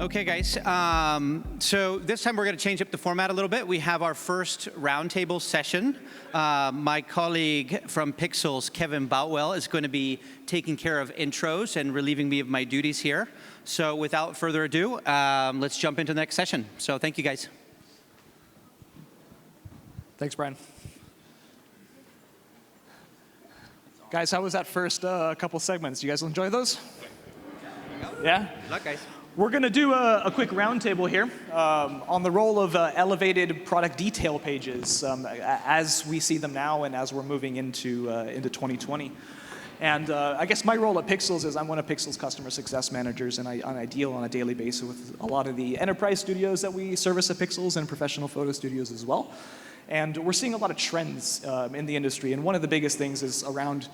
Okay, guys. So this time we're going to change up the format a little bit. We have our first roundtable session. My colleague from Pixelz, Kevin Boutwell, is going to be taking care of intros and relieving me of my duties here. So without further ado, let's jump into the next session. So thank you, guys. Thanks, Brian. Guys, how was that first couple segments? You guys enjoy those? Yeah? Good luck, guys. We're going to do a quick roundtable here on the role of elevated product detail pages as we see them now and as we're moving into 2020. And I guess my role at Pixelz is I'm one of Pixel's customer success managers, and I deal on a daily basis with a lot of the enterprise studios that we service at Pixelz and professional photo studios as well. And we're seeing a lot of trends in the industry, and one of the biggest things is around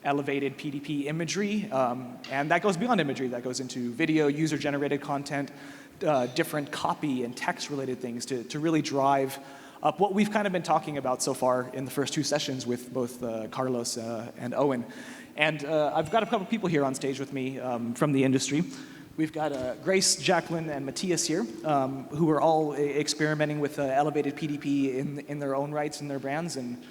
elevated PDP imagery, and that goes beyond imagery. That goes into video, user-generated content, different copy and text-related things to really drive up what we've kind of been talking about so far in the first two sessions with both Carlos and Owen. And I've got a couple people here on stage with me from the industry. We've got Grace, Jaclyn, and Mathias here, who are all experimenting with elevated PDP in their own rights and their brands. And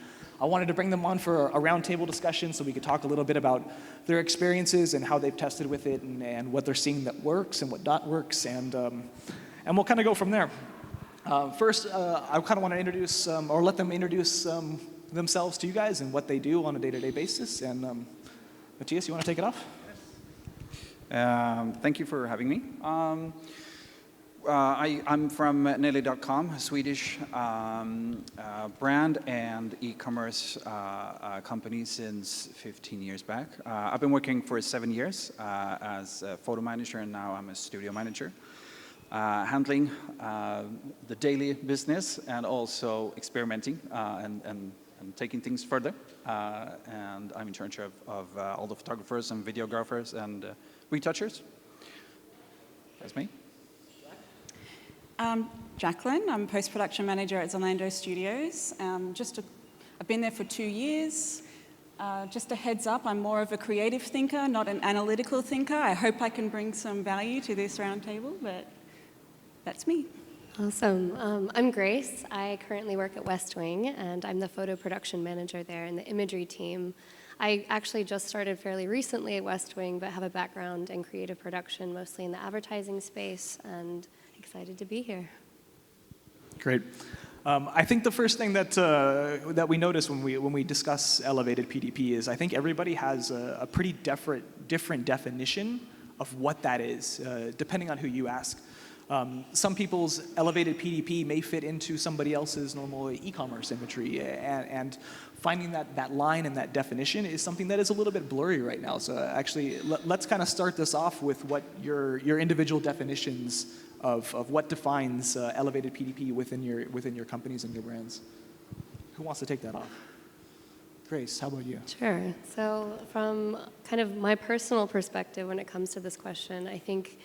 I wanted to bring them on for a roundtable discussion so we could talk a little bit about their experiences and how they've tested with it and what they're seeing that works and what not works, and we'll kind of go from there. First, I kind of want to introduce or let them introduce themselves to you guys and what they do on a day-to-day basis. And Mathias, you want to take it off? Thank you for having me. I'm from Nelly.com, a Swedish brand and e-commerce company since 15 years back. I've been working for 7 years as a photo manager, and now I'm a studio manager, handling the daily business and also experimenting and taking things further. And I'm in charge of all the photographers and videographers and retouchers. That's me. Jaclyn, I'm post-production manager at Zalando Studios. I've been there for 2 years. Just a heads up, I'm more of a creative thinker, not an analytical thinker. I hope I can bring some value to this roundtable, but that's me. Awesome. I'm Grace. I currently work at WestWing, and I'm the photo production manager there in the imagery team. I actually just started fairly recently at WestWing, but have a background in creative production, mostly in the advertising space, and excited to be here. Great. I think the first thing that we notice when we discuss elevated PDP is I think everybody has a pretty different definition of what that is, depending on who you ask. Some people's elevated PDP may fit into somebody else's normal e-commerce imagery, and finding that line and that definition is something that is a little bit blurry right now. So actually, let's kind of start this off with what your individual definitions of what defines elevated PDP within your companies and your brands. Who wants to take that off? Grace, how about you? Sure. So from kind of my personal perspective when it comes to this question, I think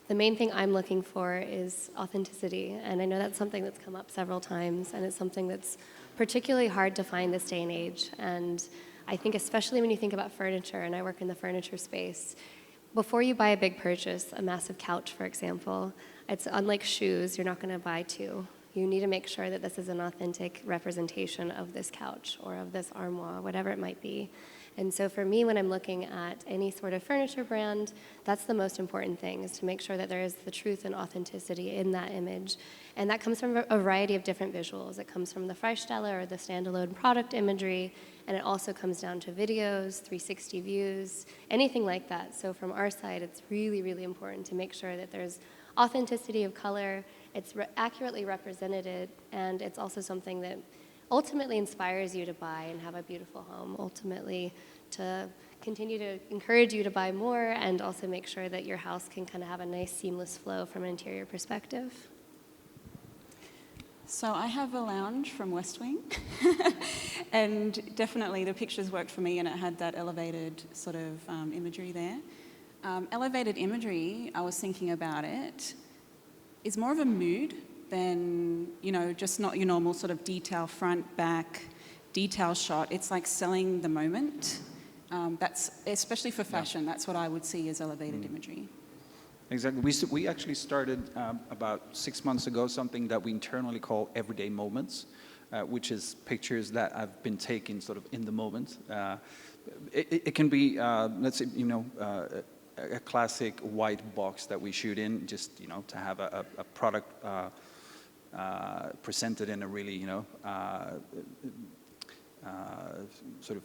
the main thing I'm looking for is authenticity. And I know that's something that's come up several times, and it's something that's particularly hard to find this day and age. And I think especially when you think about furniture, and I work in the furniture space, before you buy a big purchase, a massive couch, for example, it's unlike shoes, you're not going to buy two. You need to make sure that this is an authentic representation of this couch or of this armoire, whatever it might be. And so for me, when I'm looking at any sort of furniture brand, that's the most important thing, is to make sure that there is the truth and authenticity in that image. And that comes from a variety of different visuals. It comes from the Freistelle or the standalone product imagery, and it also comes down to videos, 360 views, anything like that. So from our side, it's really, really important to make sure that there's authenticity of color, it's accurately represented, and it's also something that ultimately inspires you to buy and have a beautiful home, ultimately to continue to encourage you to buy more, and also make sure that your house can kind of have a nice seamless flow from an interior perspective. So I have a lounge from WestWing, and definitely the pictures worked for me, and it had that elevated sort of imagery there. Elevated imagery, I was thinking about it, is more of a mood than, just not your normal sort of detail front, back, detail shot. It's like selling the moment. That's, especially for fashion, that's what I would see as elevated imagery. Exactly. We actually started about 6 months ago something that we internally call everyday moments, which is pictures that have been taken sort of in the moment. It can be, let's say, a classic white box that we shoot in, just to have a product presented in a really sort of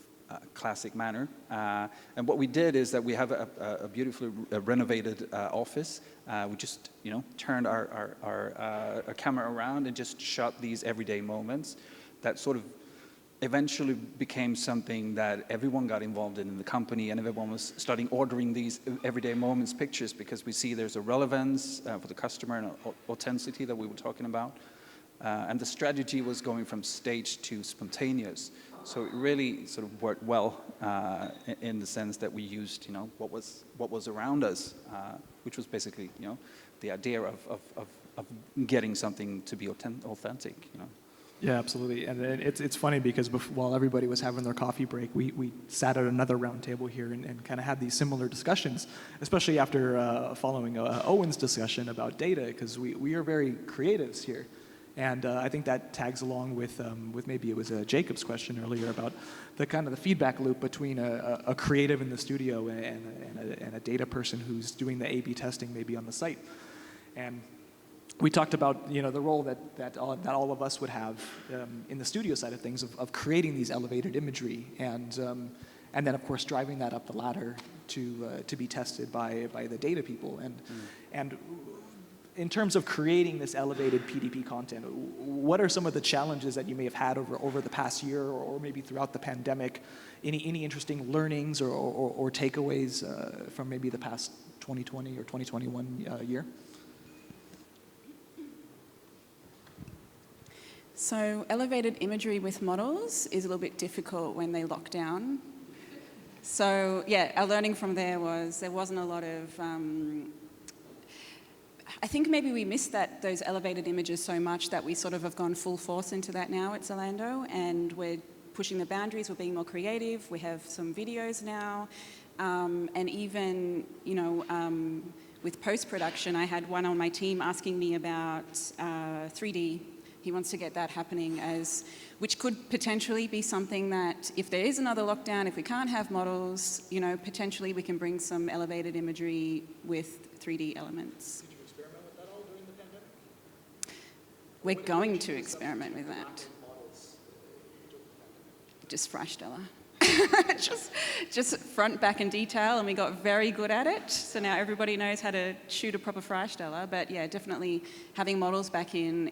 classic manner. And what we did is that we have a beautifully renovated office. We just turned our camera around and just shot these everyday moments that sort of eventually became something that everyone got involved in the company, and everyone was starting ordering these everyday moments pictures because we see there's a relevance for the customer and authenticity that we were talking about. And the strategy was going from staged to spontaneous. So it really sort of worked well in the sense that we used, what was around us, which was basically, the idea of getting something to be authentic. Yeah, absolutely. And it's funny because while everybody was having their coffee break, we sat at another round table here and kind of had these similar discussions, especially after following Owen's discussion about data, because we are very creatives here. And I think that tags along with maybe it was Jacob's question earlier about the kind of the feedback loop between a creative in the studio and a data person who's doing the A/B testing maybe on the site. And we talked about the role that all of us would have in the studio side of things of creating these elevated imagery and then of course driving that up the ladder to be tested by the data people and in terms of creating this elevated PDP content, what are some of the challenges that you may have had over the past year or maybe throughout the pandemic? Any interesting learnings or takeaways from maybe the past 2020 or 2021 year? So elevated imagery with models is a little bit difficult when they lock down. So yeah, our learning from there wasn't a lot of, I think maybe we missed those elevated images so much that we sort of have gone full force into that now at Zalando, and we're pushing the boundaries, we're being more creative, we have some videos now, and even, with post-production, I had one on my team asking me about 3D. He wants to get that happening which could potentially be something that if there is another lockdown, if we can't have models, potentially we can bring some elevated imagery with 3D elements. Did you experiment with that all during the pandemic? We're going to experiment with that. Just Freistella. just front, back, and detail, and we got very good at it. So now everybody knows how to shoot a proper Freistella. But yeah, definitely having models back in,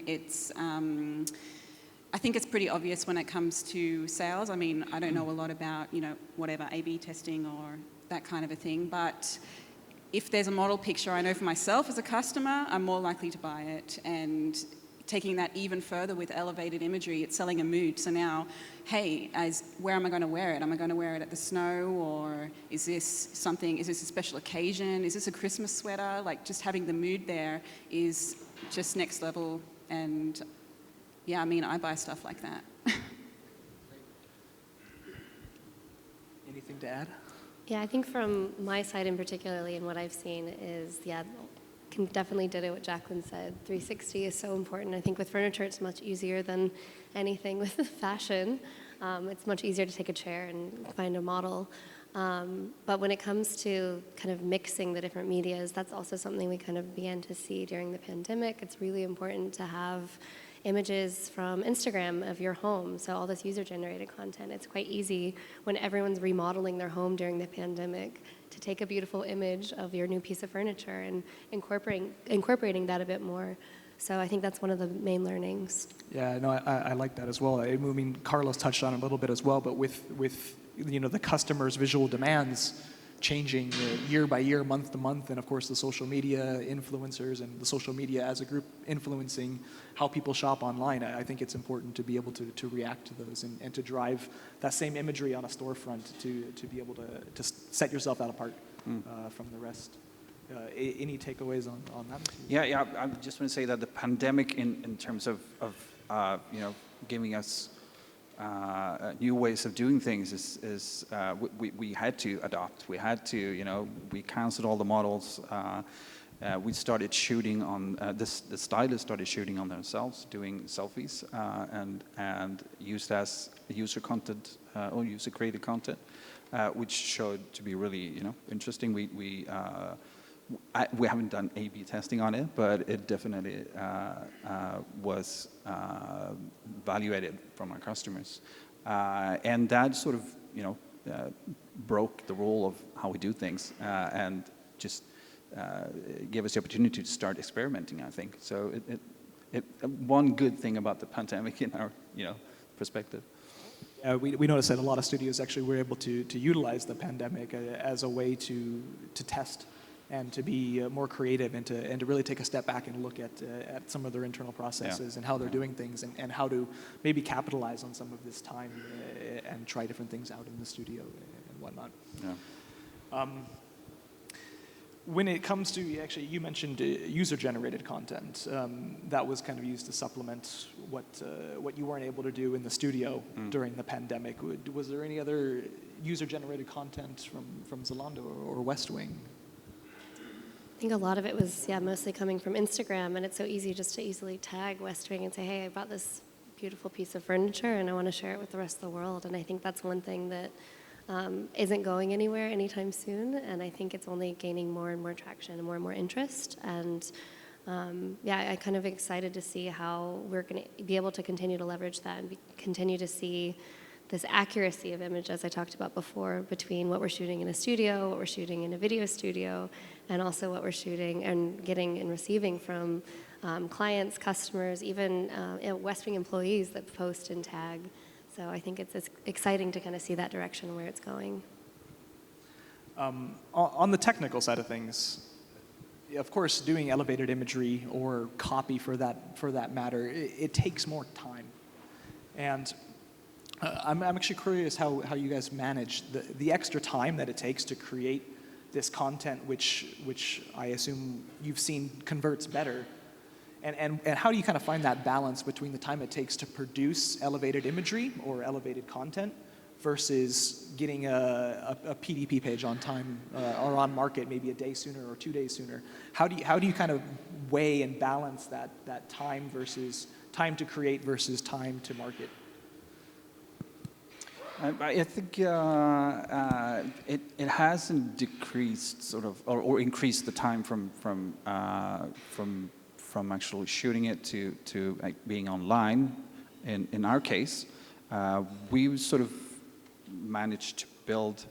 I think it's pretty obvious when it comes to sales. I mean, I don't know a lot about, whatever, A/B testing or that kind of a thing. But if there's a model picture, I know for myself as a customer, I'm more likely to buy it. And taking that even further with elevated imagery, it's selling a mood. So now, hey, where am I going to wear it? Am I going to wear it at the snow, or is this a special occasion? Is this a Christmas sweater? Like, just having the mood there is just next level. And yeah, I mean, I buy stuff like that. Anything to add? Yeah, I think from my side in particularly, and what I've seen is, can definitely ditto what Jaclyn said. 360 is so important. I think with furniture, it's much easier than anything with fashion. It's much easier to take a chair and find a model. But when it comes to kind of mixing the different medias, that's also something we kind of began to see during the pandemic. It's really important to have images from Instagram of your home, so all this user-generated content. It's quite easy when everyone's remodeling their home during the pandemic to take a beautiful image of your new piece of furniture and incorporating that a bit more. So I think that's one of the main learnings. Yeah, no, I like that as well. I mean, Carlos touched on it a little bit as well, but with the customers' visual demands changing year by year, month to month, and of course the social media influencers and the social media as a group influencing how people shop online, I think it's important to be able to react to those and to drive that same imagery on a storefront to be able to set yourself out apart from the rest. Any takeaways on that? Yeah. I just want to say that the pandemic, in terms of giving us new ways of doing things, is we had to adopt. We had to, we canceled all the models, we started shooting on, the stylists started shooting on themselves, doing selfies, and used as user content, or user-created content, which showed to be really, interesting. We haven't done A/B testing on it, but it definitely was evaluated from our customers. And that sort of, broke the rule of how we do things, and just gave us the opportunity to start experimenting, I think. So one good thing about the pandemic in our, perspective. We noticed that a lot of studios actually were able to utilize the pandemic as a way to test and to be more creative and to really take a step back and look at some of their internal processes and how they're doing things and how to maybe capitalize on some of this time and try different things out in the studio and whatnot. Yeah. When it comes to, actually, you mentioned user-generated content that was kind of used to supplement what you weren't able to do in the studio during the pandemic. Was there any other user-generated content from Zalando or WestWing? I think a lot of it was, mostly coming from Instagram, and it's so easy just to easily tag WestWing and say, hey, I bought this beautiful piece of furniture and I want to share it with the rest of the world. And I think that's one thing that isn't going anywhere anytime soon, and I think it's only gaining more and more traction and more interest. And I'm kind of excited to see how we're going to be able to continue to leverage that and continue to see this accuracy of image, as I talked about before, between what we're shooting in a studio, what we're shooting in a video studio, and also what we're shooting and getting and receiving from clients, customers, even WestWing employees that post and tag. So I think it's exciting to kind of see that direction where it's going. On the technical side of things, of course, doing elevated imagery or copy for that matter, it takes more time. And I'm actually curious how you guys manage the extra time that it takes to create this content, which I assume you've seen converts better. And how do you kind of find that balance between the time it takes to produce elevated imagery or elevated content versus getting a PDP page on time or on market maybe a day sooner or 2 days sooner? How do you kind of weigh and balance that time versus time to create versus time to market? I think it hasn't decreased sort of or increased the time from actually shooting it to like being online. In our case, we sort of managed to build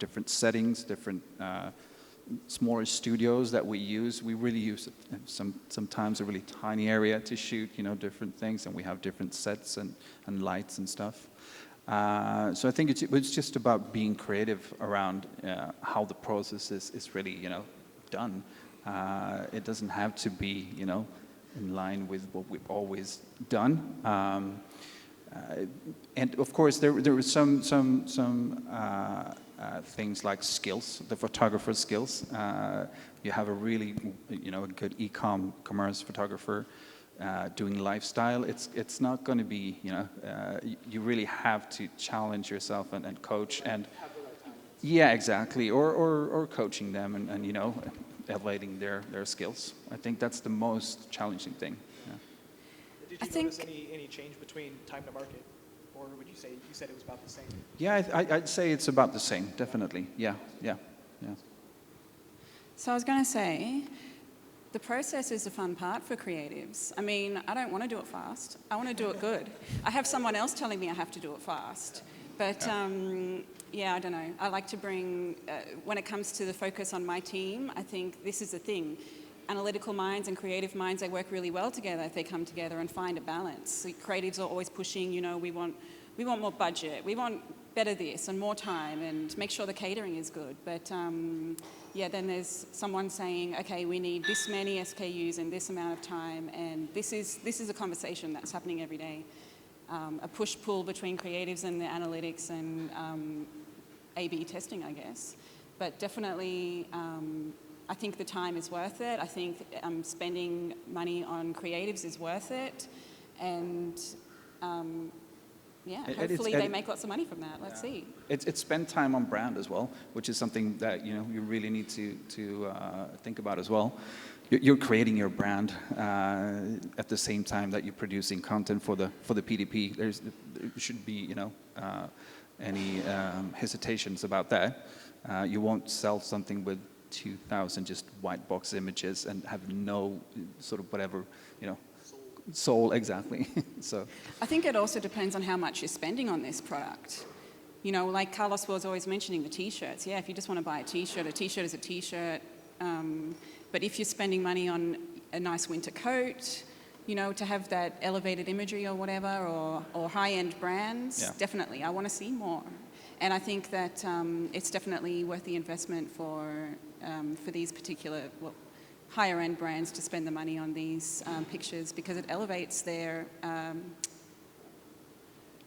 different settings, different smaller studios that we use. We really use sometimes a really tiny area to shoot different things, and we have different sets and lights and stuff. So I think it's just about being creative around how the process is really done. It doesn't have to be in line with what we've always done. And of course there were some things like skills, the photographer skills. You have a really a good e-commerce photographer doing lifestyle. It's not going to be you really have to challenge yourself and coach and yeah, exactly, or coaching them and elevating their skills. I think that's the most challenging thing. Yeah. Did you notice any change between time to market, or would you say you said it was about the same? Yeah, I'd say it's about the same, definitely. Yeah. So I was going to say, the process is the fun part for creatives. I mean, I don't want to do it fast. I want to do it good. I have someone else telling me I have to do it fast. But I don't know. I like to bring, when it comes to the focus on my team, I think this is the thing. Analytical minds and creative minds, they work really well together if they come together and find a balance. So creatives are always pushing, we want more budget, we want better this and more time and make sure the catering is good. But then there's someone saying, okay, we need this many SKUs in this amount of time, and this is a conversation that's happening every day. A push-pull between creatives and the analytics and A/B testing, I guess. But definitely, I think the time is worth it. I think spending money on creatives is worth it. And yeah, It- hopefully it's- they make lots of money from that. Let's see. It's spend time on brand as well, which is something that you really need to think about as well. You're creating your brand at the same time that you're producing content for the PDP. There shouldn't be any hesitations about that. You won't sell something with 2,000 just white box images and have no sort of whatever soul exactly. So I think it also depends on how much you're spending on this product. Like Carlos was always mentioning the T-shirts. Yeah, if you just want to buy a T-shirt is a T-shirt. But if you're spending money on a nice winter coat, to have that elevated imagery or whatever, or high-end brands, Yeah. definitely, I want to see more. And I think that it's definitely worth the investment for these particular higher-end brands to spend the money on these pictures, because it elevates their,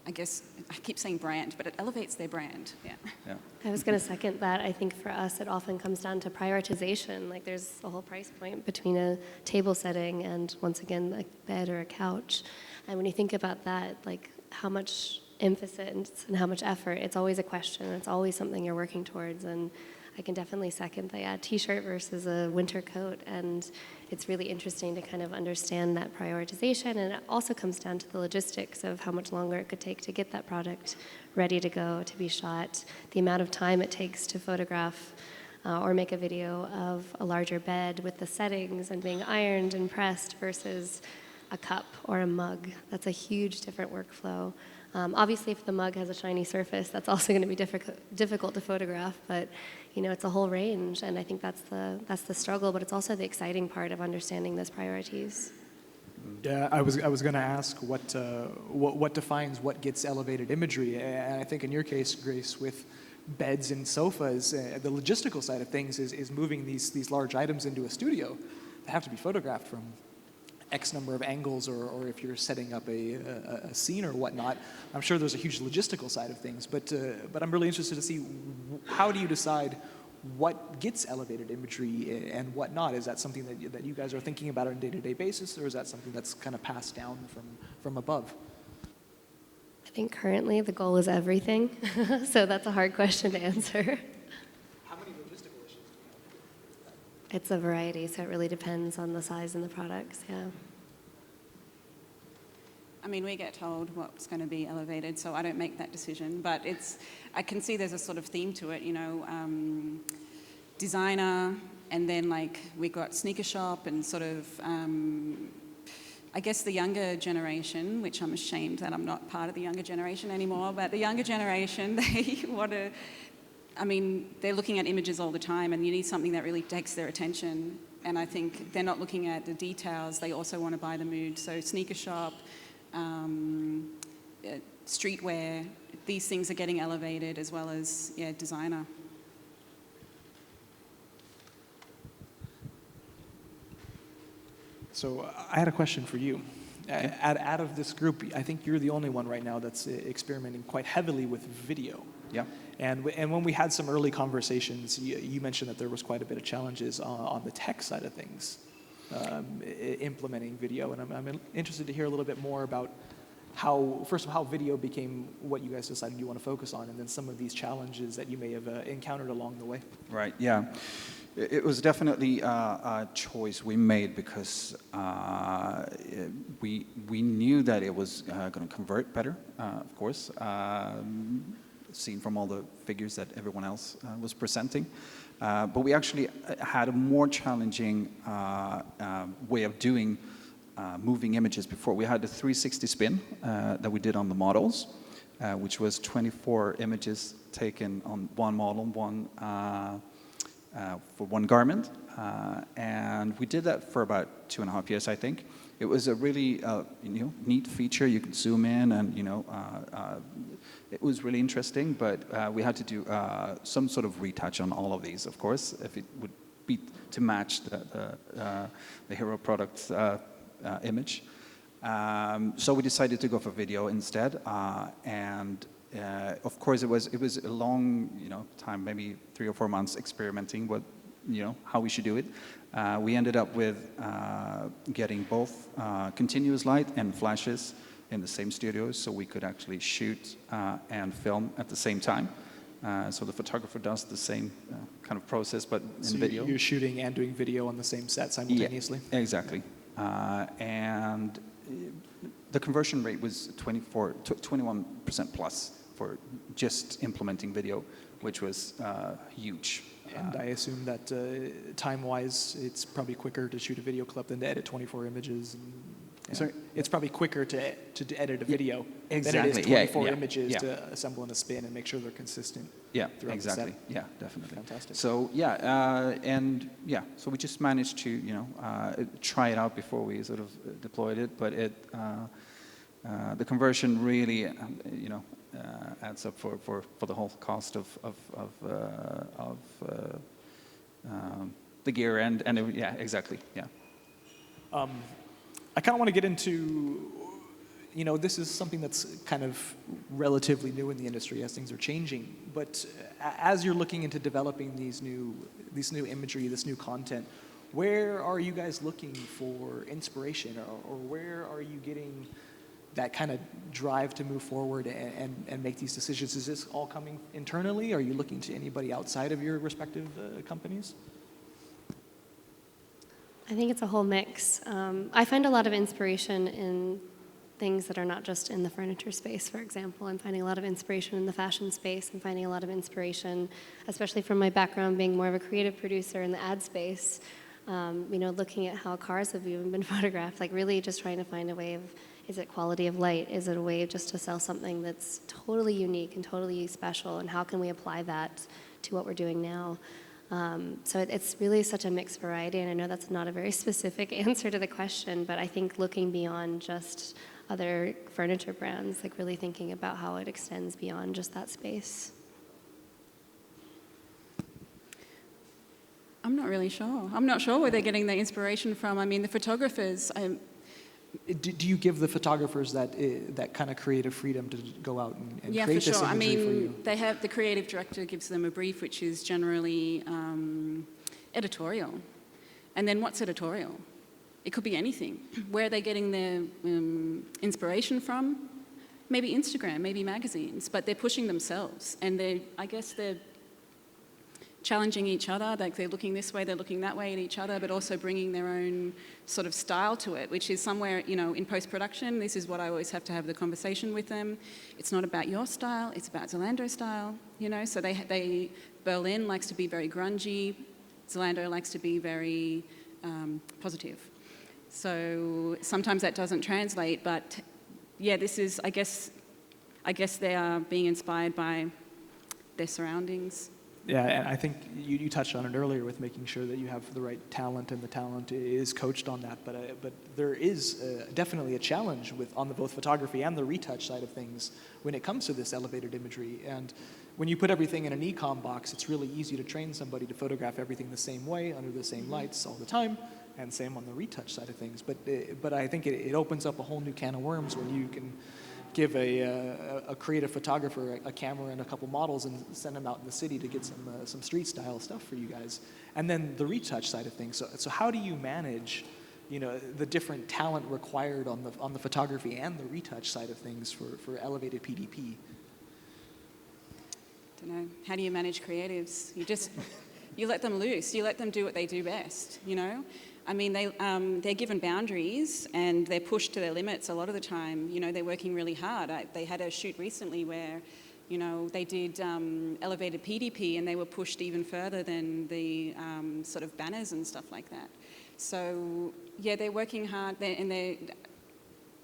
I guess, I keep saying brand, but it elevates their brand, yeah. yeah. I was going to second that. I think for us, it often comes down to prioritization. Like there's a whole price point between a table setting and, once again, a bed or a couch. And when you think about that, like how much emphasis and how much effort, it's always a question. It's always something you're working towards. And I can definitely second that. Yeah, T-shirt versus a winter coat. And it's really interesting to kind of understand that prioritization. And it also comes down to the logistics of how much longer it could take to get that product ready to go, to be shot, the amount of time it takes to photograph or make a video of a larger bed with the settings and being ironed and pressed versus a cup or a mug. That's a huge different workflow. Obviously, if the mug has a shiny surface, that's also going to be difficult to photograph, but it's a whole range, and I think that's the struggle, but it's also the exciting part of understanding those priorities. Yeah, I was going to ask what defines what gets elevated imagery, and I think in your case, Grace, with beds and sofas, the logistical side of things is moving these large items into a studio. They have to be photographed from X number of angles, or if you're setting up a scene or whatnot. I'm sure there's a huge logistical side of things, but I'm really interested to see how do you decide what gets elevated imagery and what not? Is that something that you guys are thinking about on a day-to-day basis, or is that something that's kind of passed down from above? I think currently the goal is everything, so that's a hard question to answer. How many logistical issues do you have? It's a variety, so it really depends on the size and the products, yeah. I mean, we get told what's going to be elevated, so I don't make that decision. But I can see there's a sort of theme to it, designer, and then like we got sneaker shop, and sort of, I guess the younger generation, which I'm ashamed that I'm not part of the younger generation anymore, but the younger generation, they want to, they're looking at images all the time, and you need something that really takes their attention. And I think they're not looking at the details, they also want to buy the mood. So sneaker shop, streetwear, these things are getting elevated, as well as designer. So I had a question for you. Out of this group, I think you're the only one right now that's experimenting quite heavily with video. Yeah. And when we had some early conversations, you mentioned that there was quite a bit of challenges on the tech side of things, implementing video. And I'm interested to hear a little bit more about first of all, how video became what you guys decided you want to focus on, and then some of these challenges that you may have encountered along the way. Right, yeah. It was definitely a choice we made because we knew that it was going to convert better, of course, seen from all the figures that everyone else was presenting. But we actually had a more challenging way of doing moving images before. We had the 360 spin that we did on the models, which was 24 images taken on one model, for one garment, and we did that for about 2.5 years, I think. It was a really neat feature. You could zoom in, and it was really interesting. But we had to do some sort of retouch on all of these, of course, if it would be to match the hero product image. So we decided to go for video instead, and of course, it was a long time, maybe 3 or 4 months experimenting with how we should do it. We ended up with getting both continuous light and flashes in the same studios, so we could actually shoot and film at the same time. So the photographer does the same kind of process, but in video. You're shooting and doing video on the same set simultaneously? Yeah, exactly. And the conversion rate was 21% plus for just implementing video, which was huge. And I assume that time-wise, it's probably quicker to shoot a video clip than to edit 24 images. Sorry? It's probably quicker to edit a video than it is 24 images to assemble in a spin and make sure they're consistent. Yeah, exactly. Yeah, definitely. Fantastic. So so we just managed to try it out before we sort of deployed it, but the conversion really adds up for the whole cost of the gear and yeah, exactly, yeah. I kind of want to get into, this is something that's kind of relatively new in the industry as things are changing. But as you're looking into developing these new imagery, this new content, where are you guys looking for inspiration, or where are you getting that kind of drive to move forward and make these decisions? Is this all coming internally? Are you looking to anybody outside of your respective companies? I think it's a whole mix. I find a lot of inspiration in things that are not just in the furniture space, for example. I'm finding a lot of inspiration in the fashion space. I'm finding a lot of inspiration, especially from my background being more of a creative producer in the ad space, looking at how cars have even been photographed, like really just trying to find a way of, is it quality of light? Is it a way just to sell something that's totally unique and totally special? And how can we apply that to what we're doing now? So it's really such a mixed variety, and I know that's not a very specific answer to the question, but I think looking beyond just other furniture brands, like really thinking about how it extends beyond just that space. I'm not really sure. I'm not sure where they're getting their inspiration from. I mean, the photographers, Do you give the photographers that kind of creative freedom to go out and yeah, create for this sure. imagery for you? They have, the creative director gives them a brief, which is generally editorial. And then what's editorial? It could be anything. Where are they getting their inspiration from? Maybe Instagram, maybe magazines, but they're pushing themselves. And I guess they're challenging each other, like they're looking this way, they're looking that way at each other, but also bringing their own sort of style to it, which is somewhere, in post-production, this is what I always have to have the conversation with them. It's not about your style, it's about Zalando style, so Berlin likes to be very grungy, Zalando likes to be very positive. So sometimes that doesn't translate, but yeah, this is, I guess they are being inspired by their surroundings. Yeah, and I think you touched on it earlier with making sure that you have the right talent and the talent is coached on that. But there is definitely a challenge on the both photography and the retouch side of things when it comes to this elevated imagery. And when you put everything in an e-com box, it's really easy to train somebody to photograph everything the same way under the same lights all the time, and same on the retouch side of things. But I think it opens up a whole new can of worms when you can give a creative photographer a camera and a couple models and send them out in the city to get some street style stuff for you guys. And then the retouch side of things. So how do you manage, the different talent required on the photography and the retouch side of things for elevated PDP? I don't know. How do you manage creatives? You let them loose. You let them do what they do best, I mean, they're given boundaries and they're pushed to their limits a lot of the time. They're working really hard. They had a shoot recently where, they did elevated PDP and they were pushed even further than the sort of banners and stuff like that. So, yeah, they're working hard.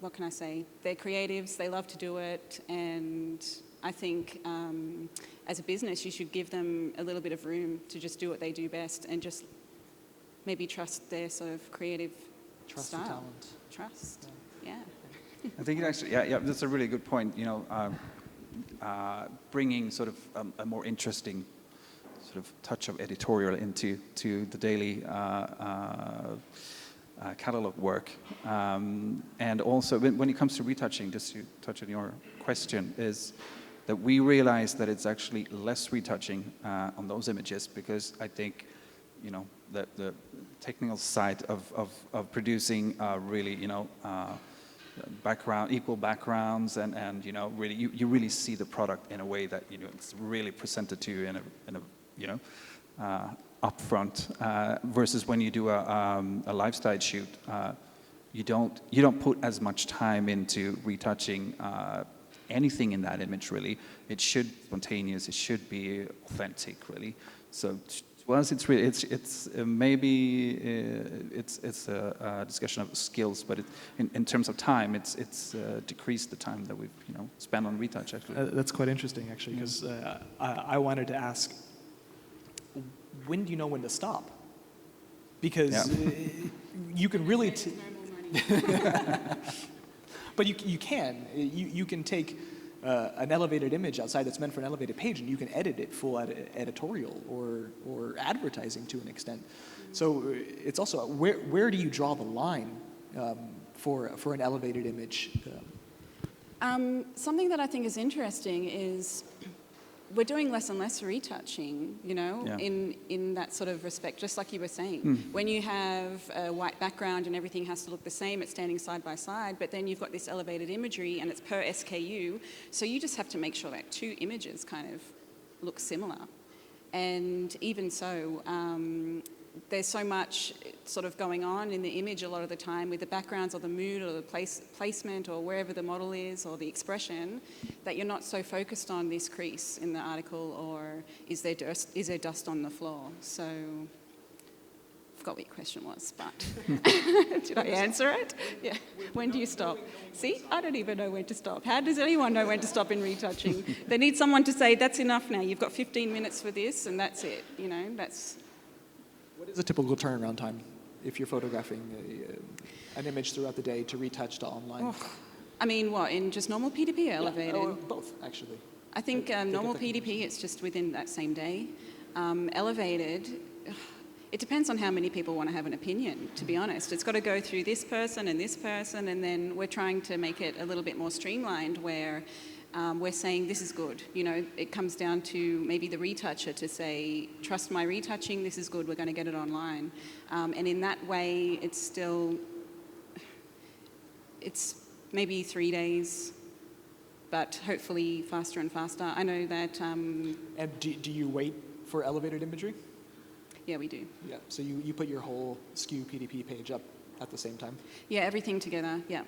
What can I say? They're creatives. They love to do it. And I think as a business, you should give them a little bit of room to just do what they do best and just maybe trust their sort of creative style. The talent. Trust, yeah. I think it actually, yeah, that's a really good point. Bringing sort of a more interesting sort of touch of editorial into the daily catalog work, and also when it comes to retouching, just to touch on your question, is that we realize that it's actually less retouching on those images because I think, the technical side of producing really, equal backgrounds, and you know, really, you really see the product in a way that, you know, it's really presented to you in a you know, upfront, versus when you do a lifestyle shoot, you don't put as much time into retouching anything in that image, really. It should be spontaneous. It should be authentic, really. So to us, it's really maybe it's a discussion of skills, but in terms of time, it's decreased the time that we've, you know, spent on retouch, actually. That's quite interesting, actually, because I wanted to ask, when do you know when to stop? Because you can really. But you can. You can take an elevated image outside that's meant for an elevated page, and you can edit it full editorial or advertising to an extent. So it's also, where do you draw the line for an elevated image? Something that I think is interesting is we're doing less and less retouching, you know, in that sort of respect, just like you were saying. When you have a white background and everything has to look the same, it's standing side by side, but then you've got this elevated imagery and it's per SKU, so you just have to make sure that two images kind of look similar. And even so, there's so much sort of going on in the image a lot of the time with the backgrounds or the mood or the placement or wherever the model is or the expression, that you're not so focused on this crease in the article or is there dust on the floor. So I forgot what your question was, but did I answer it? Yeah. When do you stop? See, I don't even know when to stop. How does anyone know when to stop in retouching? They need someone to say, that's enough now. You've got 15 minutes for this and that's it. You know, that's... What is a typical turnaround time if you're photographing an image throughout the day to retouch to online? Oh, I mean, what, in just normal PDP or elevated? Yeah, both, actually. I think normal PDP, it's just within that same day. Elevated, it depends on how many people want to have an opinion, to be honest. It's got to go through this person, and then we're trying to make it a little bit more streamlined where we're saying this is good. You know, it comes down to maybe the retoucher to say, trust my retouching, this is good, we're going to get it online. And in that way, it's maybe 3 days, but hopefully faster and faster. I know that... And do you wait for elevated imagery? Yeah, we do. Yeah, so you put your whole SKU PDP page up at the same time? Yeah, everything together, yeah.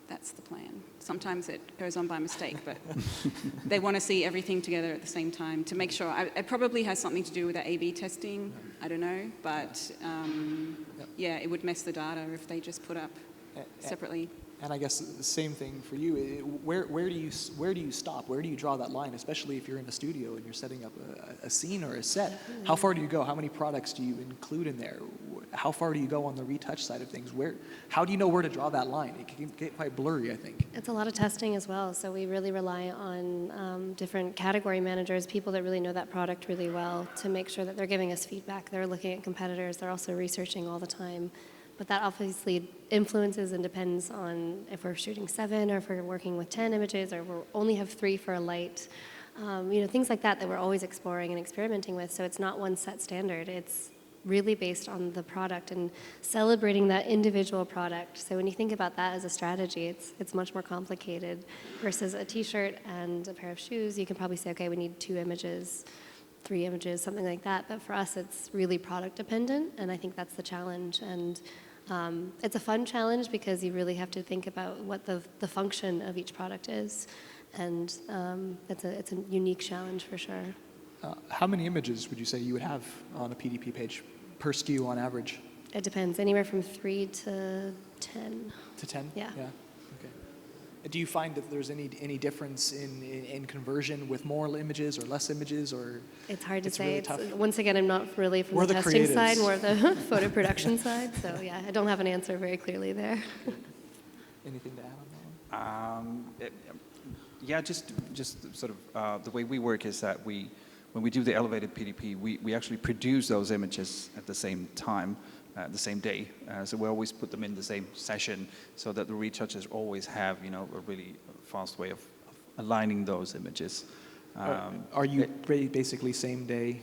That's the plan. Sometimes it goes on by mistake, but they want to see everything together at the same time to make sure. It probably has something to do with the A/B testing. I don't know, but yeah, it would mess the data if they just put up separately. And I guess the same thing for you. Where do you stop? Where do you draw that line? Especially if you're in a studio and you're setting up a scene or a set. How far do you go? How many products do you include in there? How far do you go on the retouch side of things? How do you know where to draw that line? It can get quite blurry, I think. It's a lot of testing as well. So we really rely on different category managers, people that really know that product really well, to make sure that they're giving us feedback. They're looking at competitors. They're also researching all the time. But that obviously influences and depends on if we're shooting 7 or if we're working with 10 images or we only have 3 for a light. You know, things like that we're always exploring and experimenting with. So it's not one set standard. It's really based on the product and celebrating that individual product. So when you think about that as a strategy, it's much more complicated versus a T-shirt and a pair of shoes. You can probably say, okay, we need 2 images, 3 images, something like that. But for us, it's really product dependent, and I think that's the challenge. And it's a fun challenge because you really have to think about what the function of each product is, and it's a unique challenge for sure. How many images would you say you would have on a PDP page per SKU on average? It depends, anywhere from 3 to 10. To 10? Yeah. Okay. Do you find that there's any difference in conversion with more images or less images, or it's hard to say. Really tough? Once again, I'm not really from the testing side, more of the photo production side. So yeah, I don't have an answer very clearly there. Anything to add on that one? Yeah, just sort of the way we work is that when we do the elevated PDP, we actually produce those images at the same time. The same day, so we always put them in the same session, so that the retouchers always have, you know, a really fast way of aligning those images. Are you basically same day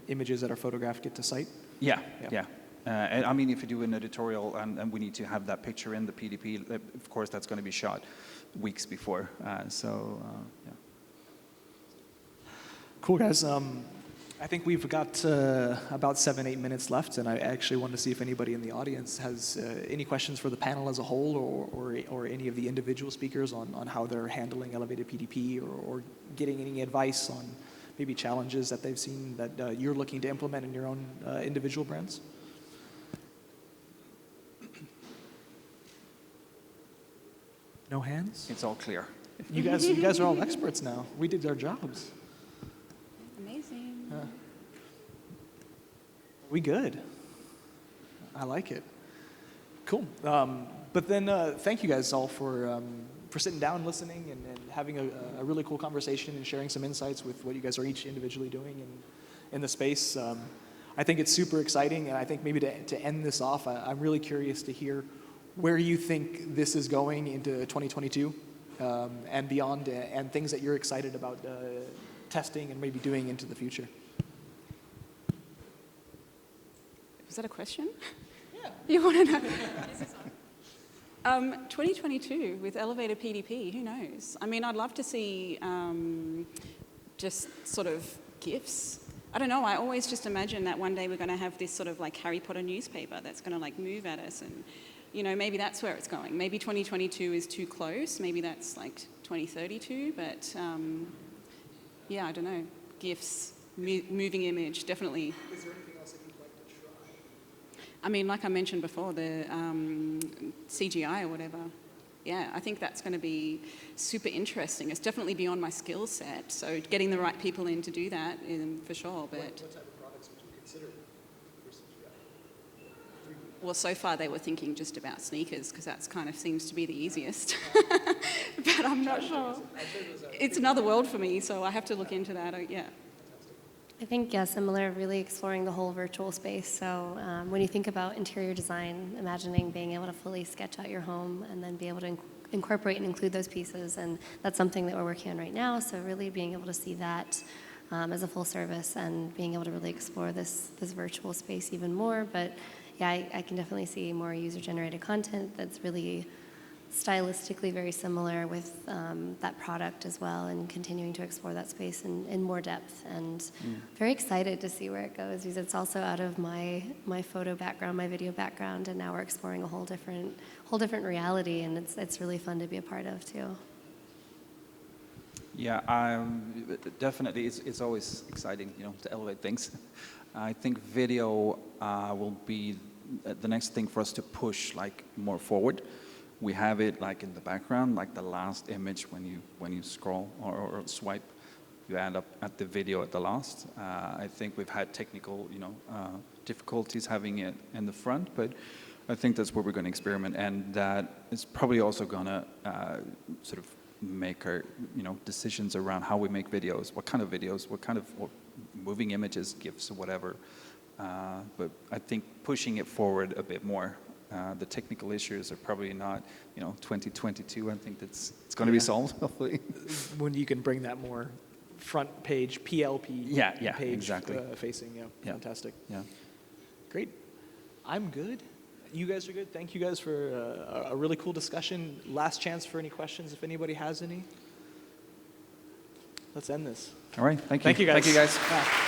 images that are photographed get to site? Yeah. And I mean, if you do an editorial and we need to have that picture in the PDP, of course, that's going to be shot weeks before. Yeah. Cool, guys. I think we've got about 7-8 minutes left, and I actually want to see if anybody in the audience has any questions for the panel as a whole, or any of the individual speakers on how they're handling elevated PDP, or getting any advice on maybe challenges that they've seen that you're looking to implement in your own individual brands. No hands? It's all clear. You guys are all experts now. We did our jobs. Amazing. We good. I like it. Cool. But then thank you guys all for sitting down, listening, and having a really cool conversation and sharing some insights with what you guys are each individually doing in the space. I think it's super exciting, and I think maybe to end this off, I'm really curious to hear where you think this is going into 2022 and beyond, and things that you're excited about testing and maybe doing into the future. Was that a question? Yeah. You want to know? 2022 with elevated PDP, who knows? I mean, I'd love to see just sort of GIFs. I don't know, I always just imagine that one day we're going to have this sort of like Harry Potter newspaper that's going to like move at us, and you know, maybe that's where it's going. Maybe 2022 is too close, maybe that's like 2032, but yeah, I don't know. GIFs, moving image, definitely. Is there anything else that you'd like to try? I mean, like I mentioned before, the CGI or whatever. Yeah, I think that's going to be super interesting. It's definitely beyond my skill set, so getting the right people in to do that, for sure. But What type of products would you consider for CGI? well, so far they were thinking just about sneakers because that's kind of seems to be the easiest. But I'm not sure. It's another world for me, so I have to look into that. Yeah. I think, yeah, similar, really exploring the whole virtual space. So when you think about interior design, imagining being able to fully sketch out your home and then be able to incorporate and include those pieces. And that's something that we're working on right now. So really being able to see that as a full service and being able to really explore this virtual space even more. But yeah, I can definitely see more user-generated content that's really stylistically very similar with that product as well, and continuing to explore that space in more depth, and very excited to see where it goes, because it's also out of my photo background, my video background, and now we're exploring a whole different reality, and it's really fun to be a part of too. Yeah, definitely. It's always exciting, to elevate things. I think video will be the next thing for us to push more forward. We have it in the background, like the last image when you scroll or swipe, you end up at the video at the last. I think we've had technical, difficulties having it in the front, but I think that's where we're going to experiment, and that is probably also going to sort of make our, decisions around how we make videos, what kind of moving images, GIFs, or whatever. But I think pushing it forward a bit more. The technical issues are probably not, 2022. I think it's going to be solved, hopefully. When you can bring that more front page, PLP page exactly. Facing, Yeah. Fantastic. Yeah. Great. I'm good. You guys are good. Thank you guys for a really cool discussion. Last chance for any questions, if anybody has any. Let's end this. All right. Thank you. Thank you, guys. Thank you, guys. Yeah.